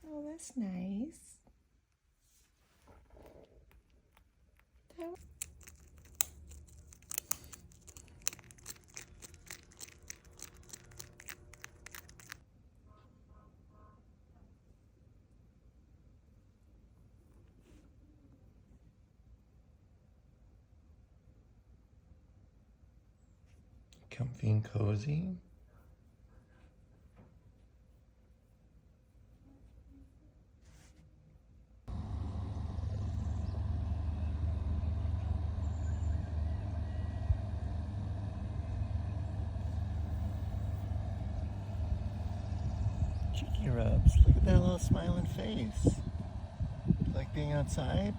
Oh, that's nice. Comfy and cozy. Cheeky rubs. Look at that little smiling face. You like being outside?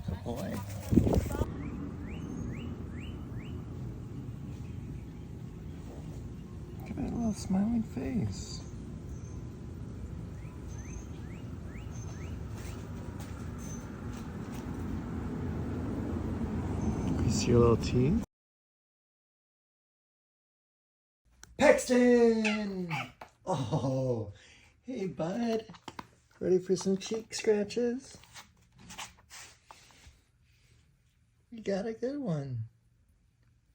Good boy. Look at that little smiling face. You see your little teeth? Paxton! Oh, hey bud. Ready for some cheek scratches? You got a good one.